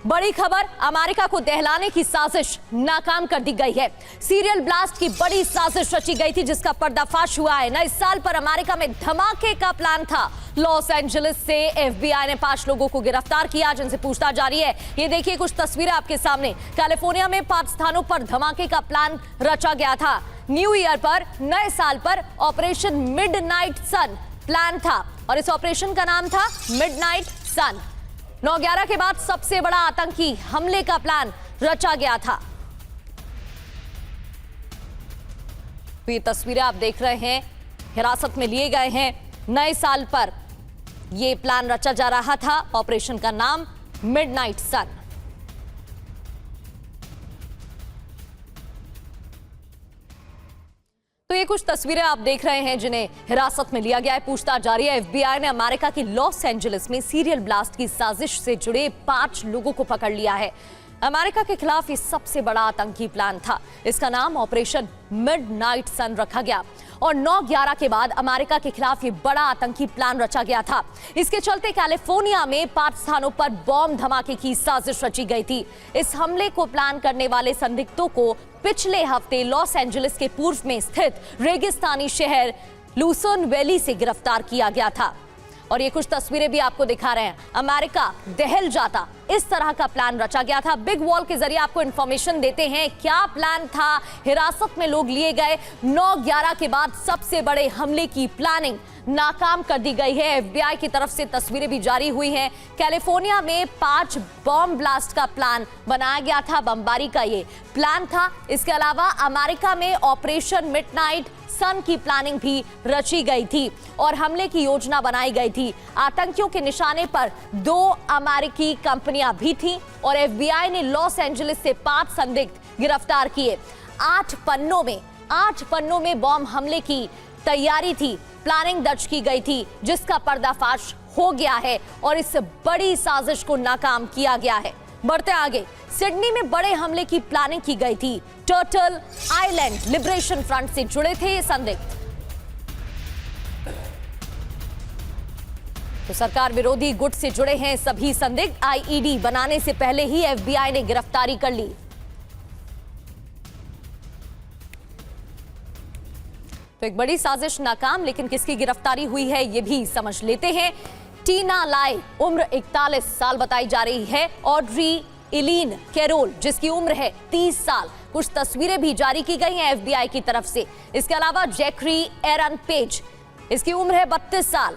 बड़ी खबर, अमेरिका को दहलाने की साजिश नाकाम कर दी गई है। सीरियल ब्लास्ट की बड़ी साजिश रची गई थी जिसका पर्दाफाश हुआ है। नए साल पर अमेरिका में धमाके का प्लान था। लॉस एंजलिस से एफबीआई ने 5 लोगों को गिरफ्तार किया जिनसे पूछताछ जारी है। ये देखिए कुछ तस्वीरें आपके सामने। कैलिफोर्निया में 5 स्थानों पर धमाके का प्लान रचा गया था। न्यू ईयर पर, नए साल पर ऑपरेशन मिडनाइट सन प्लान था और इस ऑपरेशन का नाम था मिडनाइट सन। 9/11 के बाद सबसे बड़ा आतंकी हमले का प्लान रचा गया था। तो ये तस्वीरें आप देख रहे हैं, हिरासत में लिए गए हैं। नए साल पर यह प्लान रचा जा रहा था। ऑपरेशन का नाम मिडनाइट सन। तो ये कुछ तस्वीरें आप देख रहे हैं जिन्हें हिरासत में लिया गया है। पूछताछ जारी है। एफबीआई ने अमेरिका के लॉस एंजलिस में सीरियल ब्लास्ट की साजिश से जुड़े 5 लोगों को पकड़ लिया है। अमेरिका के खिलाफ ये सबसे बड़ा आतंकी प्लान था। इसका नाम ऑपरेशन मिडनाइट सन रखा गया और 9/11 के बाद अमेरिका के खिलाफ ये बड़ा आतंकी प्लान रचा गया था। इसके चलते कैलिफोर्निया में 5 स्थानों पर बॉम्ब धमाके की साजिश रची गई थी। इस हमले को प्लान करने वाले संदिग्धों को पिछले हफ्ते लॉस एंजलिस के पूर्व में स्थित रेगिस्तानी शहर लूसन वैली से गिरफ्तार किया गया था। और ये कुछ तस्वीरें भी आपको दिखा रहे हैं। अमेरिका दहल जाता, इस तरह का प्लान रचा गया था। बिग वॉल के जरिए आपको इंफॉर्मेशन देते हैं क्या प्लान था। हिरासत में लोग लिए गए। 9/11 के बाद सबसे बड़े हमले की प्लानिंग नाकाम कर दी गई है। एफबीआई की तरफ से तस्वीरें भी जारी हुई हैं। कैलिफोर्निया में 5 बॉम्ब ब्लास्ट का प्लान बनाया गया था। बमबारी का ये प्लान था। इसके अलावा अमेरिका में ऑपरेशन मिडनाइट सन की प्लानिंग भी रची गई थी और हमले की योजना बनाई गई थी। आतंकियों के निशाने पर 2 अमेरिकी कंपनियां भी थीं और एफबीआई ने लॉस एंजलिस से 5 संदिग्ध गिरफ्तार किए। 8 पन्नों में बॉम्ब हमले की तैयारी थी, प्लानिंग दर्ज की गई थी जिसका पर्दाफाश हो गया है और इस बड़ी साजिश को नाकाम किया गया है। बढ़ते आगे, सिडनी में बड़े हमले की प्लानिंग की गई थी। टर्टल आइलैंड लिबरेशन फ्रंट से जुड़े थे ये संदिग्ध। तो सरकार विरोधी गुट से जुड़े हैं सभी संदिग्ध। आईईडी बनाने से पहले ही एफबीआई ने गिरफ्तारी कर ली। तो एक बड़ी साजिश नाकाम, लेकिन किसकी गिरफ्तारी हुई है ये भी समझ लेते हैं। टीना लाई, उम्र 41 साल बताई जा रही है। ऑड्री इलीन कैरोल, जिसकी उम्र है 30 साल। कुछ तस्वीरें भी जारी की गई हैं एफबीआई की तरफ से। इसके अलावा जैकरी एरन पेज, इसकी उम्र है 32 साल।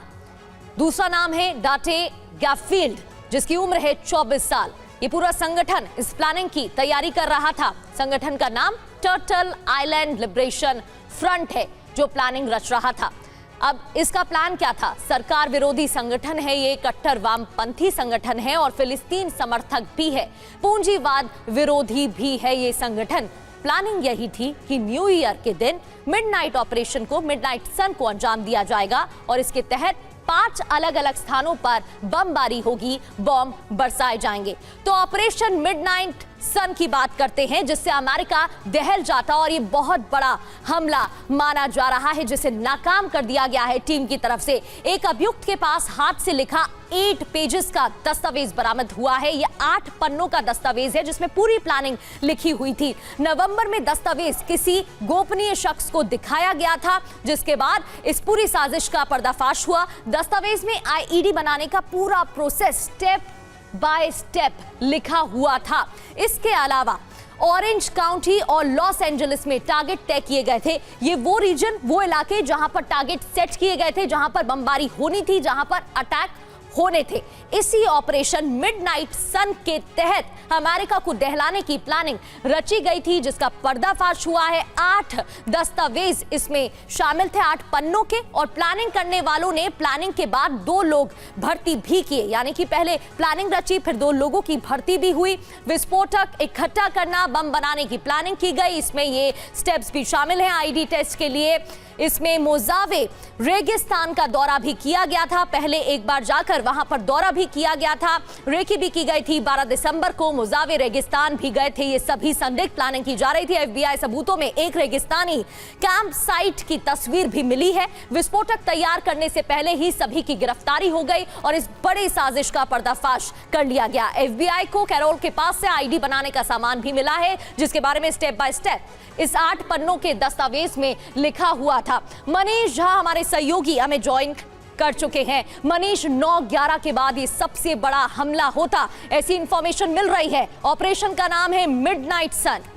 दूसरा नाम है डाटे गैफील्ड, जिसकी उम्र है 24 साल। ये पूरा संगठन इस प्लानिंग की तैयारी कर रहा था। संगठन का नाम टर्टल आइलैंड लिबरेशन फ्रंट है जो प्लानिंग रच रहा था। अब इसका प्लान क्या था? सरकार विरोधी संगठन है ये, कट्टर वामपंथी संगठन है और फिलिस्तीन समर्थक भी है, पूंजीवाद विरोधी भी है ये संगठन। प्लानिंग यही थी कि न्यू ईयर के दिन मिडनाइट ऑपरेशन को, मिडनाइट सन को अंजाम दिया जाएगा और इसके तहत 5 अलग अलग स्थानों पर बमबारी होगी, बॉम्ब बरसाए जाएंगे। तो ऑपरेशन मिडनाइट सन की बात करते हैं जिससे अमेरिका दहल जाता और ये बहुत बड़ा हमला माना जा रहा है जिसे नाकाम कर दिया गया है टीम की तरफ से। एक अभियुक्त के पास हाथ से लिखा 8 पेजेस का दस्तावेज बरामद हुआ है। ये 8 पन्नों का दस्तावेज है जिसमें पूरी प्लानिंग लिखी हुई थी। नवंबर में दस्तावेज किसी गोपनीय शख्स को दिखाया गया था जिसके बाद इस पूरी साजिश का पर्दाफाश हुआ। दस्तावेज में आईईडी बनाने का पूरा प्रोसेस स्टेप बाय स्टेप लिखा हुआ था। इसके अलावा ऑरेंज काउंटी और लॉस एंजलिस में टारगेट तय किए गए थे। ये वो रीजन, वो इलाके जहां पर टारगेट सेट किए गए थे, जहां पर बमबारी होनी थी, जहां पर अटैक होने थे। इसी ऑपरेशन मिडनाइट सन के तहत अमेरिका को दहलाने की प्लानिंग रची गई थी जिसका पर्दाफाश हुआ है। 8 दस्तावेज इसमें शामिल थे, 8 पन्नों के। और प्लानिंग करने वालों ने प्लानिंग के बाद 2 लोग भर्ती भी किए, यानी कि पहले प्लानिंग रची फिर 2 लोगों की भर्ती भी हुई। विस्फोटक इकट्ठा करना, बम बनाने की प्लानिंग की गई। इसमें ये स्टेप्स भी शामिल हैं आईडी टेस्ट के लिए। इसमें मोजावे रेगिस्तान का दौरा भी किया गया था। पहले एक बार जाकर वहां पर दौरा भी किया गया था, रेकी भी की गई थी। 12 दिसंबर को मोजावे रेगिस्तान भी गए थे। ये सभी संदिग्ध प्लानिंग की जा रही थी। FBI सबूतों में एक रेगिस्तानी कैंप साइट की तस्वीर भी मिली है। विस्फोटक तैयार करने से पहले ही सभी की गिरफ्तारी हो गई और इस बड़ी साजिश का पर्दाफाश कर लिया गया। FBI को कैरोल के पास से ID बनाने का सामान भी मिला है, जिसके बारे में स्टेप बाय स्टेप इस 8 पन्नों के दस्तावेज में लिखा हुआ था। मनीष झा हमारे सहयोगी हमें ज्वाइन कर चुके हैं। मनीष, 9/11 के बाद ये सबसे बड़ा हमला होता, ऐसी इंफॉर्मेशन मिल रही है। ऑपरेशन का नाम है मिडनाइट सन।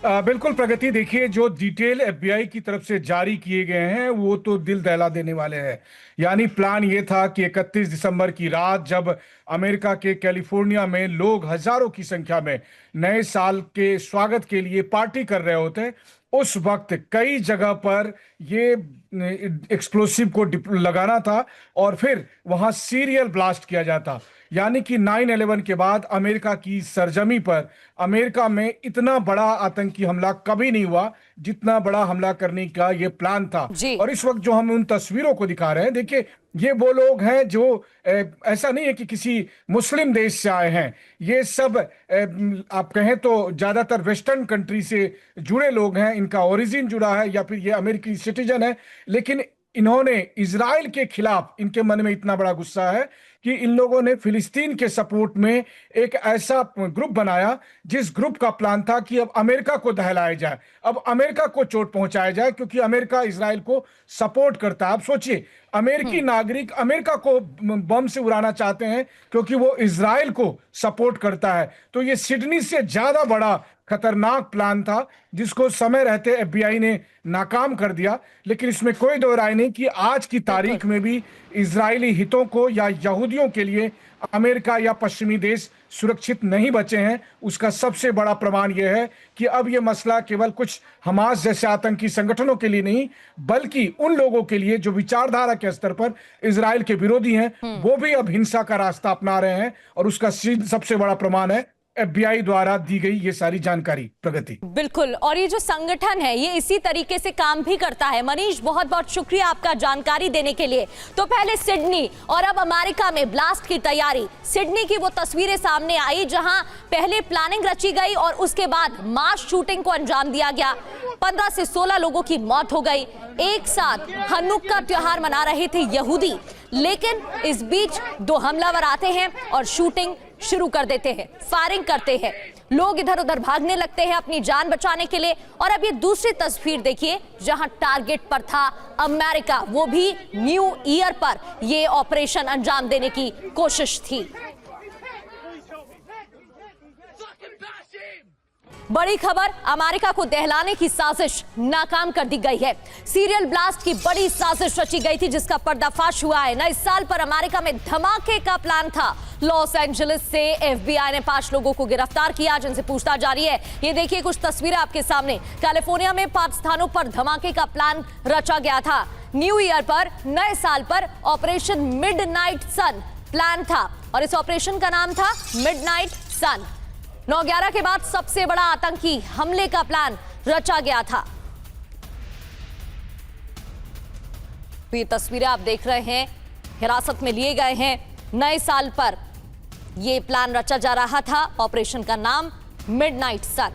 बिल्कुल प्रगति, देखिए जो डिटेल FBI की तरफ से जारी किए गए हैं वो तो दिल दहला देने वाले हैं। यानी प्लान ये था कि 31 दिसंबर की रात जब अमेरिका के कैलिफोर्निया में लोग हजारों की संख्या में नए साल के स्वागत के लिए पार्टी कर रहे होते, उस वक्त कई जगह पर ये एक्सप्लोसिव को लगाना था और फिर वहां सीरियल ब्लास्ट किया जाता। यानी कि 9/11 के बाद अमेरिका की सरजमी पर अमेरिका में इतना बड़ा आतंकी हमला कभी नहीं हुआ जितना बड़ा हमला करने का ये प्लान था। और इस वक्त जो हम उन तस्वीरों को दिखा रहे हैं, देखिए ये वो लोग हैं जो ऐसा नहीं है कि किसी मुस्लिम देश से आए हैं। ये सब आप कहें तो ज्यादातर वेस्टर्न कंट्री से जुड़े लोग हैं। इनका ओरिजिन जुड़ा है या फिर ये अमेरिकी सिटीजन है, लेकिन इन्होंने इजराइल के खिलाफ, इनके मन में इतना बड़ा गुस्सा है कि इन लोगों ने फिलिस्तीन के सपोर्ट में एक ऐसा ग्रुप बनाया जिस ग्रुप का प्लान था कि अब अमेरिका को दहलाया जाए, अब अमेरिका को चोट पहुंचाया जाए, क्योंकि अमेरिका इजराइल को सपोर्ट करता है। आप सोचिए, अमेरिकी नागरिक अमेरिका को बम से उड़ाना चाहते हैं क्योंकि वो इजराइल को सपोर्ट करता है। तो ये सिडनी से ज्यादा बड़ा खतरनाक प्लान था जिसको समय रहते FBI ने नाकाम कर दिया। लेकिन इसमें कोई दो राय नहीं कि आज की तारीख में भी इजरायली हितों को या यहूदियों के लिए अमेरिका या पश्चिमी देश सुरक्षित नहीं बचे हैं। उसका सबसे बड़ा प्रमाण यह है कि अब यह मसला केवल कुछ हमास जैसे आतंकी संगठनों के लिए नहीं, बल्कि उन लोगों के लिए जो विचारधारा के स्तर पर इजराइल के विरोधी हैं, वो भी अब हिंसा का रास्ता अपना रहे हैं। और उसका सबसे बड़ा प्रमाण है FBI द्वारा दी गई ये सारी जानकारी। प्रगति, बिल्कुल, और ये जो संगठन है ये इसी तरीके से काम भी करता है। मनीष, बहुत बहुत शुक्रिया आपका जानकारी देने के लिए। तो पहले सिडनी और अब अमेरिका में ब्लास्ट की तैयारी। सिडनी की वो तस्वीरें सामने आई जहां पहले प्लानिंग रची गई और उसके बाद मास शूटिंग को अंजाम दिया गया। 15 से 16 लोगों की मौत हो गई। एक साथ हनुक्का का त्योहार मना रहे थे यहूदी, लेकिन इस बीच 2 हमलावर आते हैं और शूटिंग शुरू कर देते हैं, फायरिंग करते हैं। लोग इधर उधर भागने लगते हैं अपनी जान बचाने के लिए। और अब ये दूसरी तस्वीर देखिए जहां टारगेट पर था अमेरिका, वो भी न्यू ईयर पर ये ऑपरेशन अंजाम देने की कोशिश थी। बड़ी खबर, अमेरिका को दहलाने की साजिश नाकाम कर दी गई है। सीरियल ब्लास्ट की बड़ी साजिश रची गई थी जिसका पर्दाफाश हुआ है। नए साल पर अमेरिका में धमाके का प्लान था। लॉस एंजलिस से FBI ने 5 लोगों को गिरफ्तार किया जिनसे पूछताछ जारी है। ये देखिए कुछ तस्वीरें आपके सामने। कैलिफोर्निया में 5 स्थानों पर धमाके का प्लान रचा गया था। न्यू ईयर पर, नए साल पर ऑपरेशन मिडनाइट सन प्लान था और इस ऑपरेशन का नाम था मिडनाइट सन। 9/11 के बाद सबसे बड़ा आतंकी हमले का प्लान रचा गया था। तो ये तस्वीरें आप देख रहे हैं, हिरासत में लिए गए हैं। नए साल पर यह प्लान रचा जा रहा था। ऑपरेशन का नाम मिडनाइट सन।